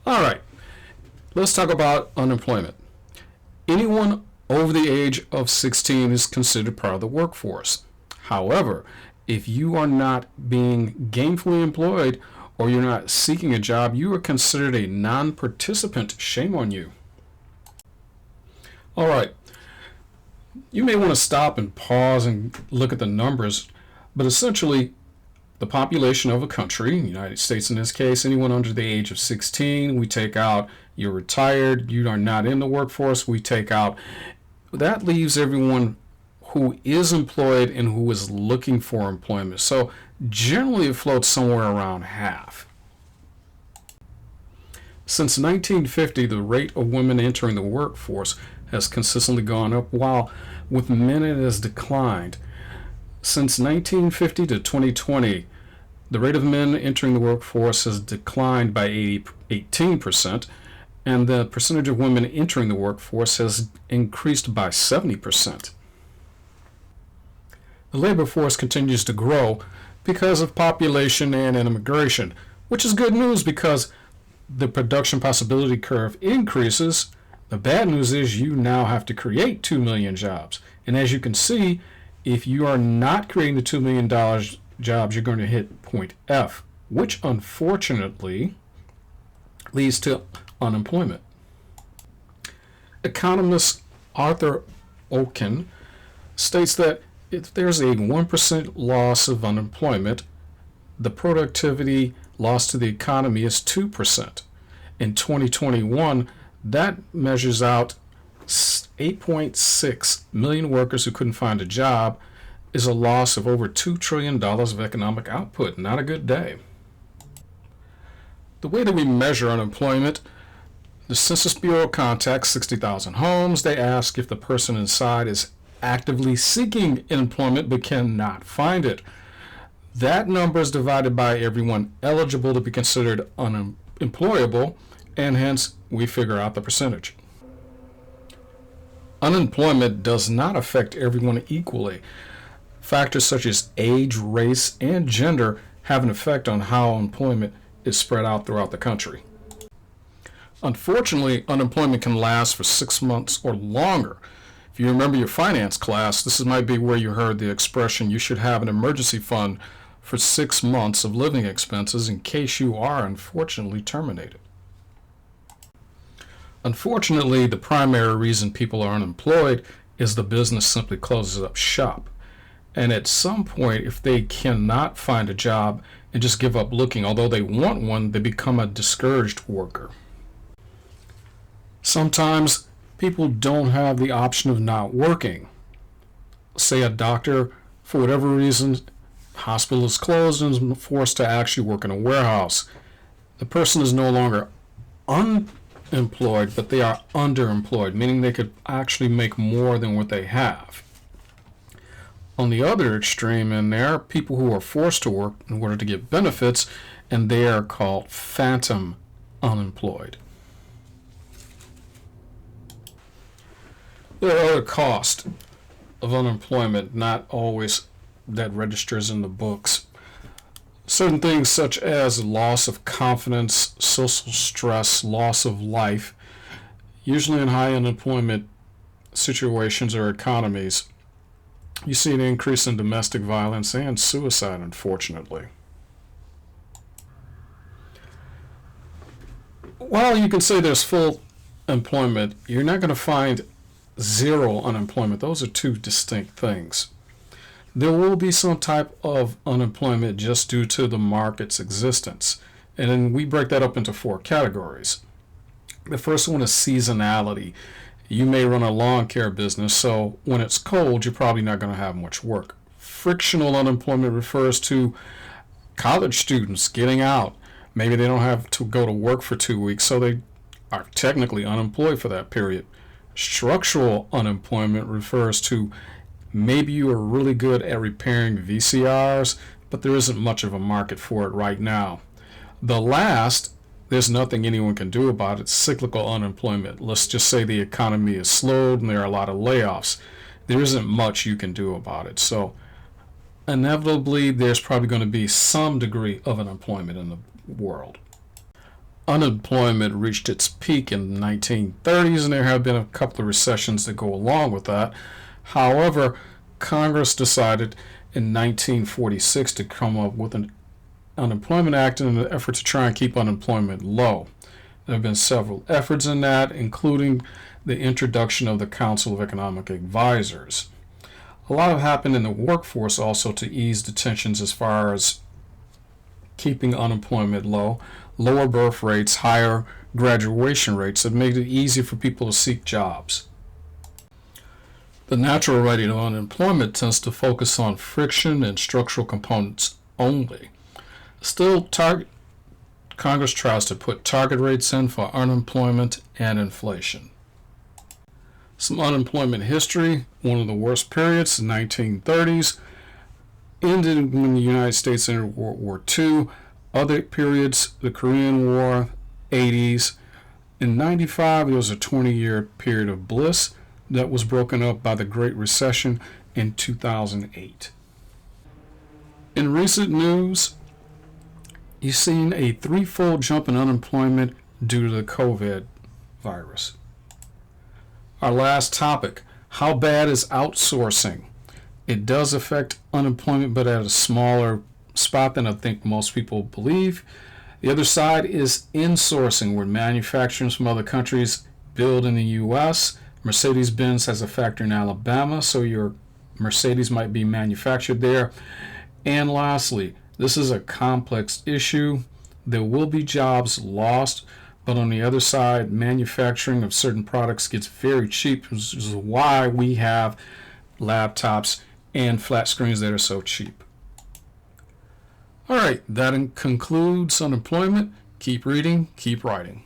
All right, let's talk about unemployment. Anyone over the age of 16 is considered part of the workforce. However, if you are not being gainfully employed or you're not seeking a job, you are considered a non-participant. Shame on you. All right, you may want to stop and pause and look at the numbers, but essentially, the population of a country, the United States in this case, anyone under the age of 16, we take out you're retired, you are not in the workforce, we take out. That leaves everyone who is employed and who is looking for employment. So generally it floats somewhere around half. Since 1950, the rate of women entering the workforce has consistently gone up, while with men it has declined. Since 1950 to 2020, the rate of men entering the workforce has declined by 18%, and the percentage of women entering the workforce has increased by 70%. The labor force continues to grow because of population and immigration, which is good news because the production possibility curve increases. The bad news is you now have to create 2 million jobs. And as you can see, if you are not creating the $2 million jobs, you're going to hit point F, which unfortunately leads to unemployment. Economist Arthur Oken states that if there's a 1% loss of unemployment, the productivity loss to the economy is 2%. In 2021, that measures out 8.6 million workers who couldn't find a job, is a loss of over $2 trillion of economic output. Not a good day. The way that we measure unemployment, the Census Bureau contacts 60,000 homes. They ask if the person inside is actively seeking employment but cannot find it. That number is divided by everyone eligible to be considered unemployable, and hence we figure out the percentage. Unemployment does not affect everyone equally. Factors such as age, race, and gender have an effect on how employment is spread out throughout the country. Unfortunately, unemployment can last for 6 months or longer. If you remember your finance class, this might be where you heard the expression, you should have an emergency fund for 6 months of living expenses in case you are unfortunately terminated. Unfortunately, the primary reason people are unemployed is the business simply closes up shop. And at some point, if they cannot find a job and just give up looking, although they want one, they become a discouraged worker. Sometimes people don't have the option of not working. Say a doctor, for whatever reason, hospital is closed and is forced to actually work in a warehouse. The person is no longer unemployed, but they are underemployed, meaning they could actually make more than what they have. On the other extreme in there, people who are forced to work in order to get benefits, and they are called phantom unemployed. There are other costs of unemployment, not always that registers in the books. Certain things such as loss of confidence, social stress, loss of life, usually in high unemployment situations or economies, you see an increase in domestic violence and suicide, unfortunately. While you can say there's full employment, you're not going to find zero unemployment. Those are two distinct things. There will be some type of unemployment just due to the market's existence. And then we break that up into 4 categories. The first one is seasonality. You may run a lawn care business, so when it's cold, you're probably not going to have much work. Frictional unemployment refers to college students getting out. Maybe they don't have to go to work for 2 weeks, so they are technically unemployed for that period. Structural unemployment refers to maybe you are really good at repairing VCRs, but there isn't much of a market for it right now. The last, there's nothing anyone can do about it, cyclical unemployment. Let's just say the economy is slowed and there are a lot of layoffs. There isn't much you can do about it. So inevitably, there's probably going to be some degree of unemployment in the world. unemployment reached its peak in the 1930s, and there have been a couple of recessions that go along with that. However, Congress decided in 1946 to come up with an Unemployment Act in an effort to try and keep unemployment low. There have been several efforts in that, including the introduction of the Council of Economic Advisors. A lot have happened in the workforce also to ease the tensions as far as keeping unemployment low. Lower birth rates, higher graduation rates have made it easy for people to seek jobs. The natural rate of unemployment tends to focus on friction and structural components only. Still, Congress tries to put target rates in for unemployment and inflation. Some unemployment history. One of the worst periods, the 1930s, ended when the United States entered World War II. Other periods, the Korean War, 80s. In 95, there was a 20-year period of bliss that was broken up by the Great Recession in 2008. In recent news, you've seen a threefold jump in unemployment due to the COVID virus. Our last topic, how bad is outsourcing? It does affect unemployment, but at a smaller spot than I think most people believe. The other side is insourcing, where manufacturers from other countries build in the U.S. Mercedes-Benz has a factory in Alabama, so your Mercedes might be manufactured there. And lastly, this is a complex issue. There will be jobs lost, but on the other side, manufacturing of certain products gets very cheap, which is why we have laptops and flat screens that are so cheap. All right, that concludes unemployment. Keep reading, keep writing.